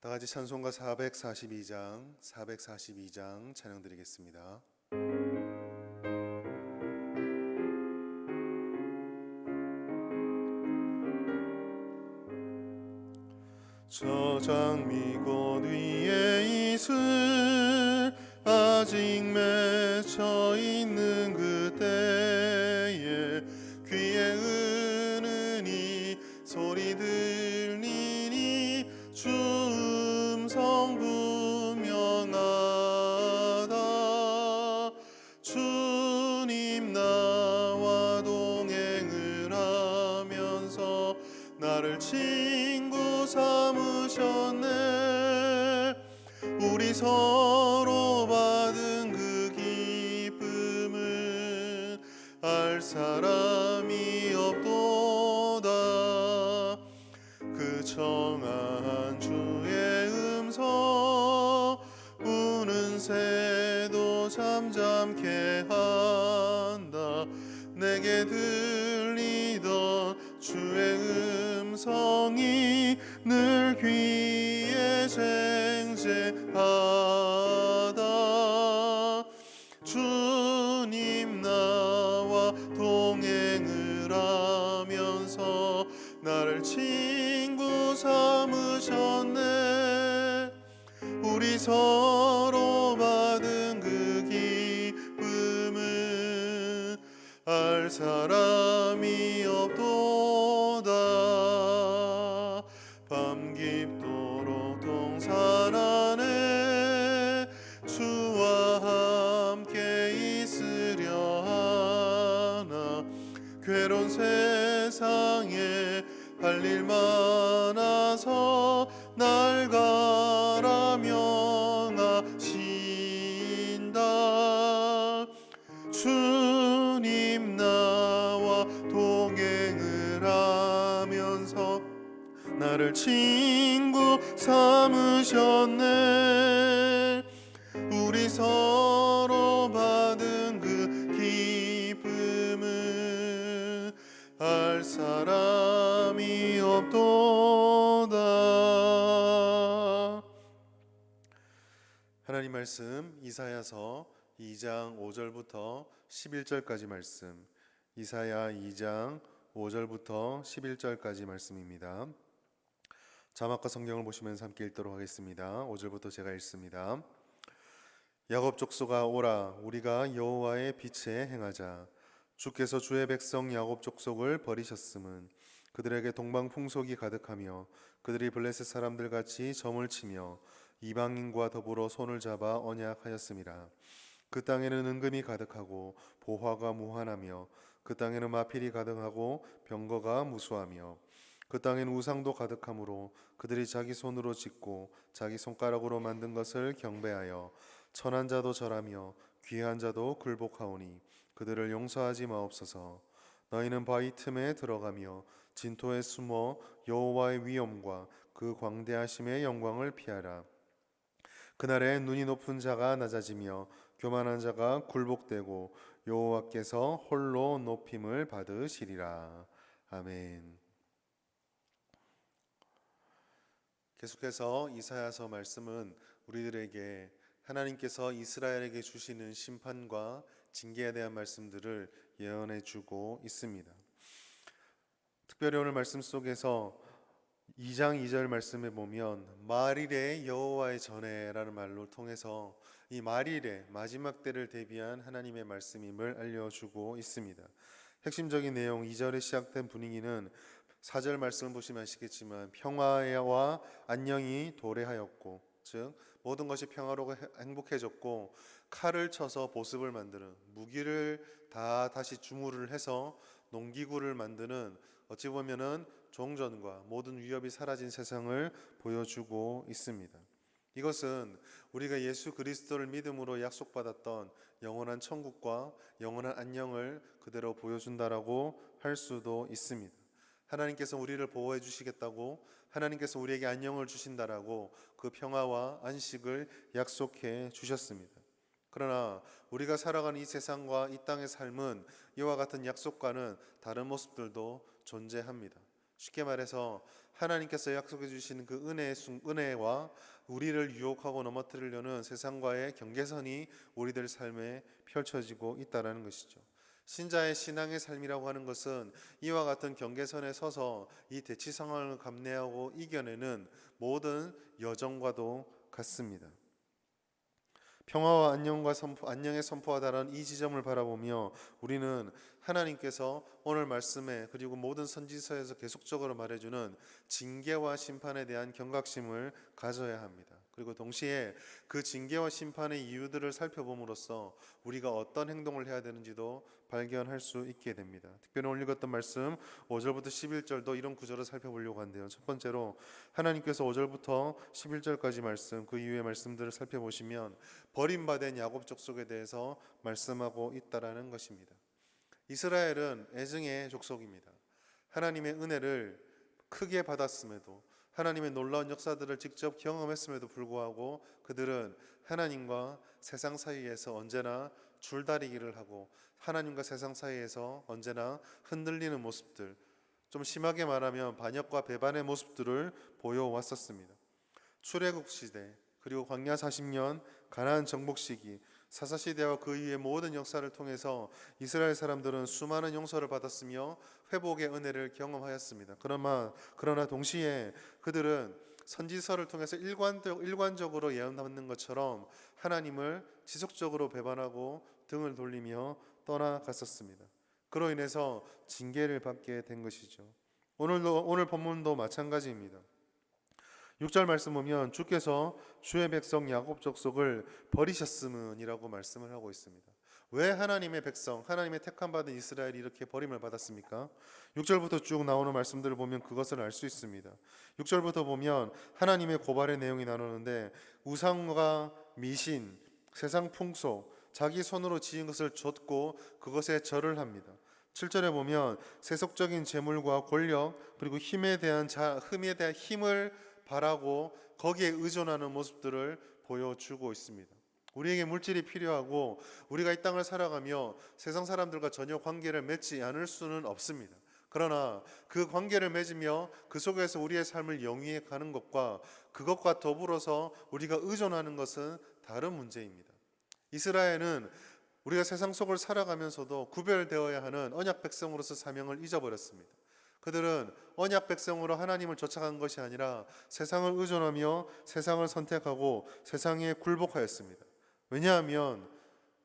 다 같이 찬송가 442장 찬양 드리겠습니다. 저 장미 꽃 위에 이슬 아직 맺혀 있는 그때에 귀에 은은히 소리 들리니 주 음성 분명하다. 주님 나와 동행을 하면서 나를 친구 삼으셨네. 우리 서로 받은 그 기쁨은 알 사람이 없도다. 그 청아한 주의 음성 우는 새도 잠잠케 한다. 내게 들리던 주의 음성이 늘 귀에 쟁쟁하다. 주님 나와 동행을 하면서 나를 친구 삼으셨네. 우리 서로 받은 그 기쁨은 알 사람이 없도다. 밤 깊도록 동산 안에 주와 함께 있으려 하나. 괴로운 세상에 할 일 많아서 날 가라 명하신다. 주님 나와 동행을 하면서 나를 친구 삼으셨네. 우리 서로 받은 그 기쁨은 알 사람이 없도다. 하나님 말씀 이사야서 2장 5절부터 11절까지 말씀. 이사야 2장 5절부터 11절까지 말씀입니다. 자막과 성경을 보시면서 함께 읽도록 하겠습니다. 5절부터 제가 읽습니다. 야곱 족속아 오라, 우리가 여호와의 빛에 행하자. 주께서 주의 백성 야곱 족속을 버리셨음은 그들에게 동방풍속이 가득하며 그들이 블레셋 사람들 같이 점을 치며 이방인과 더불어 손을 잡아 언약하였음이라. 그 땅에는 은금이 가득하고 보화가 무한하며 그 땅에는 마필이 가득하고 병거가 무수하며 그 땅에는 우상도 가득하므로 그들이 자기 손으로 짓고 자기 손가락으로 만든 것을 경배하여 천한 자도 절하며 귀한 자도 굴복하오니 그들을 용서하지 마옵소서. 너희는 바위 틈에 들어가며 진토에 숨어 여호와의 위엄과 그 광대하심의 영광을 피하라. 그날에 눈이 높은 자가 낮아지며 교만한 자가 굴복되고 여호와께서 홀로 높임을 받으시리라. 아멘. 계속해서 이사야서 말씀은 우리들에게 하나님께서 이스라엘에게 주시는 심판과 징계에 대한 말씀들을 예언해 주고 있습니다. 특별히 오늘 말씀 속에서 2장 2절 말씀에 보면 말일에 여호와의 전에라는 말로 통해서 이 말일에 마지막 때를 대비한 하나님의 말씀임을 알려주고 있습니다. 핵심적인 내용 2절에 시작된 분위기는 4절 말씀을 보시면 아시겠지만 평화와 안녕이 도래하였고, 즉 모든 것이 평화롭고 행복해졌고 칼을 쳐서 보습을 만드는, 무기를 다 다시 주무를 해서 농기구를 만드는, 어찌 보면은 종전과 모든 위협이 사라진 세상을 보여주고 있습니다. 이것은 우리가 예수 그리스도를 믿음으로 약속받았던 영원한 천국과 영원한 안녕을 그대로 보여준다라고 할 수도 있습니다. 하나님께서 우리를 보호해 주시겠다고, 하나님께서 우리에게 안녕을 주신다라고 그 평화와 안식을 약속해 주셨습니다. 그러나 우리가 살아가는 이 세상과 이 땅의 삶은 이와 같은 약속과는 다른 모습들도 존재합니다. 쉽게 말해서 하나님께서 약속해 주시는 그 은혜와 우리를 유혹하고 넘어뜨리려는 세상과의 경계선이 우리들 삶에 펼쳐지고 있다는 것이죠. 신자의 신앙의 삶이라고 하는 것은 이와 같은 경계선에 서서 이 대치 상황을 감내하고 이겨내는 모든 여정과도 같습니다. 평화와 안녕의 선포와 다른 이 지점을 바라보며 우리는 하나님께서 오늘 말씀에 그리고 모든 선지서에서 계속적으로 말해주는 징계와 심판에 대한 경각심을 가져야 합니다. 그리고 동시에 그 징계와 심판의 이유들을 살펴봄으로써 우리가 어떤 행동을 해야 되는지도 발견할 수 있게 됩니다. 특별히 오늘 읽었던 말씀 5절부터 11절도 이런 구절을 살펴보려고 한데요. 첫 번째로 하나님께서 5절부터 11절까지 말씀, 그 이후의 말씀들을 살펴보시면 버림받은 야곱 족속에 대해서 말씀하고 있다라는 것입니다. 이스라엘은 애증의 족속입니다. 하나님의 은혜를 크게 받았음에도, 하나님의 놀라운 역사들을 직접 경험했음에도 불구하고 그들은 하나님과 세상 사이에서 언제나 줄다리기를 하고 하나님과 세상 사이에서 언제나 흔들리는 모습들, 좀 심하게 말하면 반역과 배반의 모습들을 보여왔었습니다. 출애굽 시대, 그리고 광야 40년, 가나안 정복 시기, 사사 시대와 그 이후의 모든 역사를 통해서 이스라엘 사람들은 수많은 용서를 받았으며 회복의 은혜를 경험하였습니다. 그러나 동시에 그들은 선지서를 통해서 일관적으로 예언받는 것처럼 하나님을 지속적으로 배반하고 등을 돌리며 떠나갔었습니다. 그로 인해서 징계를 받게 된 것이죠. 오늘 본문도 마찬가지입니다. 6절 말씀 보면 주께서 주의 백성 야곱 족속을 버리셨음은이라고 말씀을 하고 있습니다. 왜 하나님의 백성, 하나님의 택함 받은 이스라엘이 이렇게 버림을 받았습니까? 6절부터 쭉 나오는 말씀들을 보면 그것을 알 수 있습니다. 6절부터 보면 하나님의 고발의 내용이 나오는데 우상과 미신, 세상 풍속, 자기 손으로 지은 것을 좇고 그것에 절을 합니다. 7절에 보면 세속적인 재물과 권력 그리고 힘에 대한 힘을 바라고 거기에 의존하는 모습들을 보여주고 있습니다. 우리에게 물질이 필요하고 우리가 이 땅을 살아가며 세상 사람들과 전혀 관계를 맺지 않을 수는 없습니다. 그러나 그 관계를 맺으며 그 속에서 우리의 삶을 영위해 가는 것과 그것과 더불어서 우리가 의존하는 것은 다른 문제입니다. 이스라엘은 우리가 세상 속을 살아가면서도 구별되어야 하는 언약 백성으로서 사명을 잊어버렸습니다. 그들은 언약 백성으로 하나님을 쫓아간 것이 아니라 세상을 의존하며 세상을 선택하고 세상에 굴복하였습니다. 왜냐하면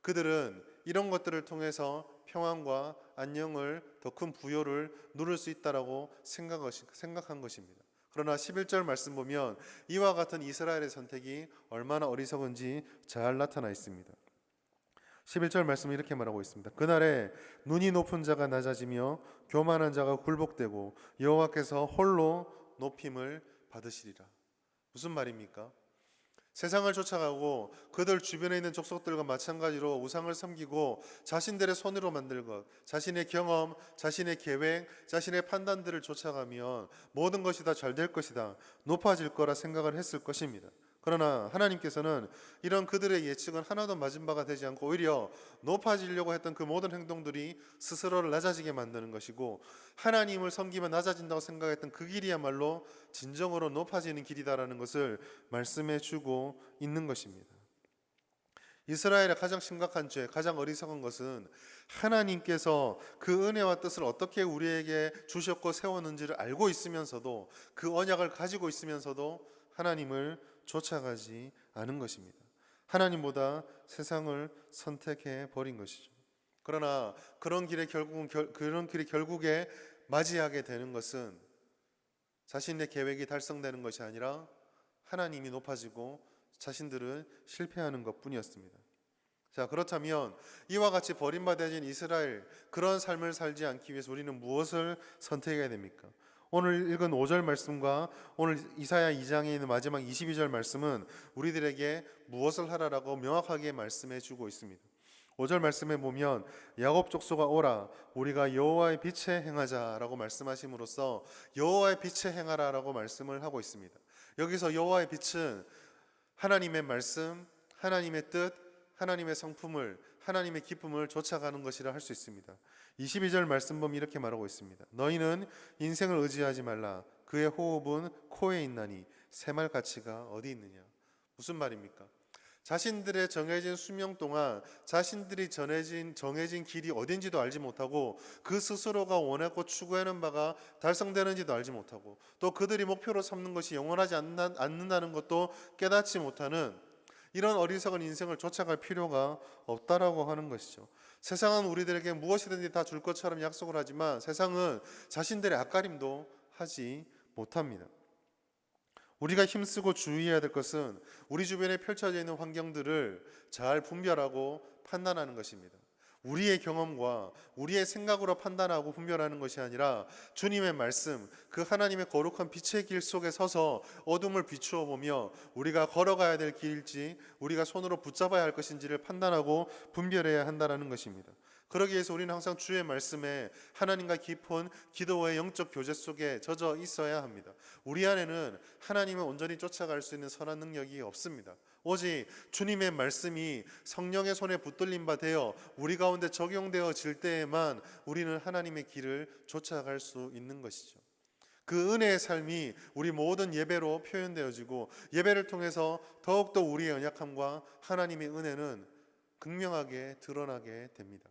그들은 이런 것들을 통해서 평안과 안녕을 더 큰 부요를 누릴 수 있다라고 생각한 것입니다. 그러나 11절 말씀 보면 이와 같은 이스라엘의 선택이 얼마나 어리석은지 잘 나타나 있습니다. 11절 말씀은 이렇게 말하고 있습니다. 그날에 눈이 높은 자가 낮아지며 교만한 자가 굴복되고 여호와께서 홀로 높임을 받으시리라. 무슨 말입니까? 세상을 쫓아가고 그들 주변에 있는 족속들과 마찬가지로 우상을 섬기고 자신들의 손으로 만들 것, 자신의 경험, 자신의 계획, 자신의 판단들을 쫓아가면 모든 것이 다 잘 될 것이다, 높아질 거라 생각을 했을 것입니다. 그러나 하나님께서는 이런 그들의 예측은 하나도 맞은 바가 되지 않고 오히려 높아지려고 했던 그 모든 행동들이 스스로를 낮아지게 만드는 것이고 하나님을 섬기면 낮아진다고 생각했던 그 길이야말로 진정으로 높아지는 길이다라는 것을 말씀해 주고 있는 것입니다. 이스라엘의 가장 심각한 죄, 가장 어리석은 것은 하나님께서 그 은혜와 뜻을 어떻게 우리에게 주셨고 세웠는지를 알고 있으면서도 그 언약을 가지고 있으면서도 하나님을 쫓아가지 않은 것입니다. 하나님보다 세상을 선택해 버린 것이죠. 그러나 그런 길에 결국에 맞이하게 되는 것은 자신의 계획이 달성되는 것이 아니라 하나님이 높아지고 자신들은 실패하는 것뿐이었습니다. 자, 그렇다면 이와 같이 버림받아진 이스라엘, 그런 삶을 살지 않기 위해서 우리는 무엇을 선택해야 됩니까? 오늘 읽은 5절 말씀과 오늘 이사야 2장에 있는 마지막 22절 말씀은 우리들에게 무엇을 하라라고 명확하게 말씀해 주고 있습니다. 5절 말씀에 보면 야곱 족속아 오라 우리가 여호와의 빛에 행하자라고 말씀하심으로써 여호와의 빛에 행하라라고 말씀을 하고 있습니다. 여기서 여호와의 빛은 하나님의 말씀, 하나님의 뜻, 하나님의 성품을 하나님의 기쁨을 쫓아가는 것이라 할 수 있습니다. 22절 말씀 보면 이렇게 말하고 있습니다. 너희는 인생을 의지하지 말라. 그의 호흡은 코에 있나니 새말 가치가 어디 있느냐. 무슨 말입니까? 자신들의 정해진 수명 동안 자신들이 정해진 길이 어딘지도 알지 못하고 그 스스로가 원하고 추구하는 바가 달성되는지도 알지 못하고 또 그들이 목표로 삼는 것이 영원하지 않는다는 것도 깨닫지 못하는 이런 어리석은 인생을 쫓아갈 필요가 없다라고 하는 것이죠. 세상은 우리들에게 무엇이든지 다 줄 것처럼 약속을 하지만 세상은 자신들의 앞가림도 하지 못합니다. 우리가 힘쓰고 주의해야 될 것은 우리 주변에 펼쳐져 있는 환경들을 잘 분별하고 판단하는 것입니다. 우리의 경험과 우리의 생각으로 판단하고 분별하는 것이 아니라 주님의 말씀, 그 하나님의 거룩한 빛의 길 속에 서서 어둠을 비추어 보며 우리가 걸어가야 될 길일지 우리가 손으로 붙잡아야 할 것인지를 판단하고 분별해야 한다는 것입니다. 그러기 위해서 우리는 항상 주의 말씀에 하나님과 깊은 기도의 영적 교제 속에 젖어 있어야 합니다. 우리 안에는 하나님을 온전히 쫓아갈 수 있는 선한 능력이 없습니다. 오직 주님의 말씀이 성령의 손에 붙들림 바 되어 우리 가운데 적용되어질 때에만 우리는 하나님의 길을 쫓아갈 수 있는 것이죠. 그 은혜의 삶이 우리 모든 예배로 표현되어지고 예배를 통해서 더욱더 우리의 연약함과 하나님의 은혜는 극명하게 드러나게 됩니다.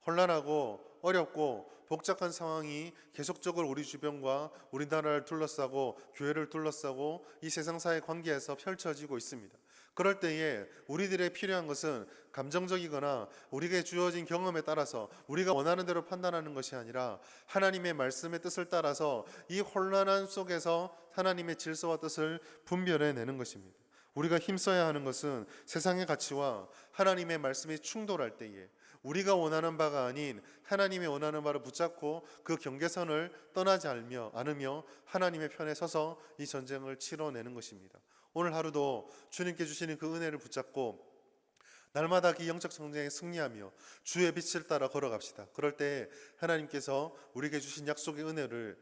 혼란하고 어렵고 복잡한 상황이 계속적으로 우리 주변과 우리나라를 둘러싸고 교회를 둘러싸고 이 세상사의 관계에서 펼쳐지고 있습니다. 그럴 때에 우리들의 필요한 것은 감정적이거나 우리에게 주어진 경험에 따라서 우리가 원하는 대로 판단하는 것이 아니라 하나님의 말씀의 뜻을 따라서 이 혼란한 속에서 하나님의 질서와 뜻을 분별해내는 것입니다. 우리가 힘써야 하는 것은 세상의 가치와 하나님의 말씀이 충돌할 때에 우리가 원하는 바가 아닌 하나님이 원하는 바를 붙잡고 그 경계선을 떠나지 않으며 하나님의 편에 서서 이 전쟁을 치러내는 것입니다. 오늘 하루도 주님께 주시는 그 은혜를 붙잡고 날마다 그 영적 전쟁에 승리하며 주의 빛을 따라 걸어갑시다. 그럴 때 하나님께서 우리에게 주신 약속의 은혜를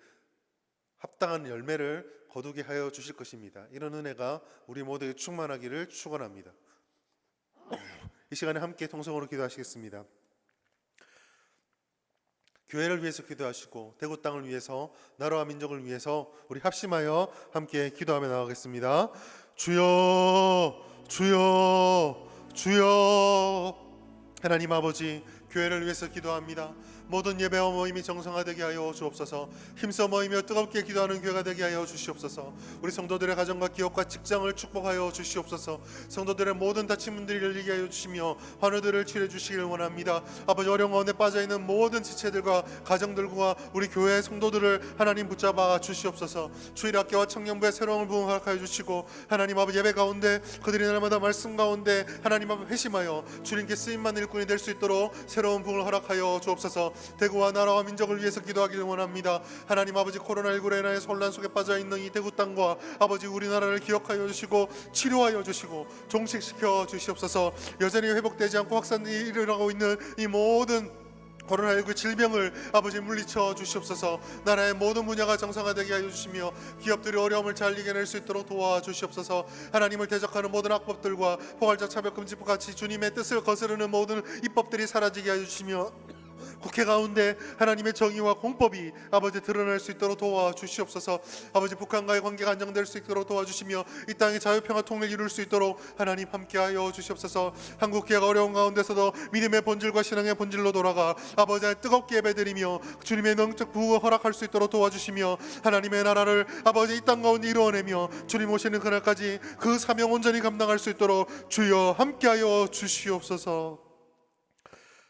합당한 열매를 거두게 하여 주실 것입니다. 이런 은혜가 우리 모두에게 충만하기를 축원합니다. 이 시간에 함께 통성으로 기도하시겠습니다. 교회를 위해서 기도하시고 대구 땅을 위해서 나라와 민족을 위해서 우리 합심하여 함께 기도하며 나가겠습니다. 주여 주여 주여. 하나님 아버지, 교회를 위해서 기도합니다. 모든 예배와 모임이 정상화되게 하여 주옵소서. 힘써 모이며 뜨겁게 기도하는 교회가 되게 하여 주시옵소서. 우리 성도들의 가정과 기업과 직장을 축복하여 주시옵소서. 성도들의 모든 다친 분들이 열리게 하여 주시며 환우들을 치료해 주시길 원합니다. 아버지, 어려운 가운데 빠져있는 모든 지체들과 가정들과 우리 교회 성도들을 하나님 붙잡아 주시옵소서. 주일학교와 청년부의 새로운 부흥을 허락하여 주시고 하나님 아버지, 예배 가운데 그들이 날마다 말씀 가운데 하나님 앞에 회심하여 주님께 쓰임받는 일꾼이 될 수 있도록 새로운 부흥을 허락하여 주옵소서. 대구와 나라와 민족을 위해서 기도하기를 원합니다. 하나님 아버지, 코로나19로 인하여 혼란 속에 빠져있는 이 대구 땅과 아버지 우리나라를 기억하여 주시고 치료하여 주시고 종식시켜 주시옵소서. 여전히 회복되지 않고 확산이 일어나고 있는 이 모든 코로나19 질병을 아버지 물리쳐 주시옵소서. 나라의 모든 분야가 정상화되게 하여 주시며 기업들이 어려움을 잘 이겨낼 수 있도록 도와주시옵소서. 하나님을 대적하는 모든 악법들과 포괄적 차별금지법 같이 주님의 뜻을 거스르는 모든 입법들이 사라지게 하여 주시며 국회 가운데 하나님의 정의와 공법이 아버지 드러날 수 있도록 도와주시옵소서. 아버지, 북한과의 관계가 안정될 수 있도록 도와주시며 이 땅의 자유평화 통일을 이룰 수 있도록 하나님 함께하여 주시옵소서. 한국교회가 어려운 가운데서도 믿음의 본질과 신앙의 본질로 돌아가 아버지 뜨겁게 예배드리며 주님의 영적 부흥을 허락할 수 있도록 도와주시며 하나님의 나라를 아버지 이 땅 가운데 이루어내며 주님 오시는 그날까지 그 사명 온전히 감당할 수 있도록 주여 함께하여 주시옵소서.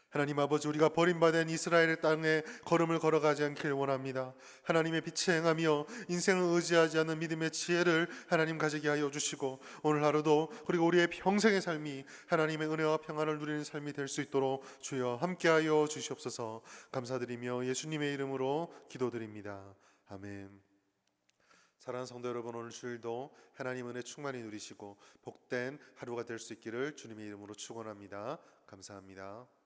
하나님 아버지, 우리가 버림받은 이스라엘의 땅에 걸음을 걸어가지 않길 원합니다. 하나님의 빛에 행하며 인생을 의지하지 않는 믿음의 지혜를 하나님 가지게 하여 주시고 오늘 하루도 그리고 우리의 평생의 삶이 하나님의 은혜와 평안을 누리는 삶이 될 수 있도록 주여 함께하여 주시옵소서. 감사드리며 예수님의 이름으로 기도드립니다. 아멘. 사랑하는 성도 여러분, 오늘 주일도 하나님 은혜 충만히 누리시고 복된 하루가 될 수 있기를 주님의 이름으로 축원합니다. 감사합니다.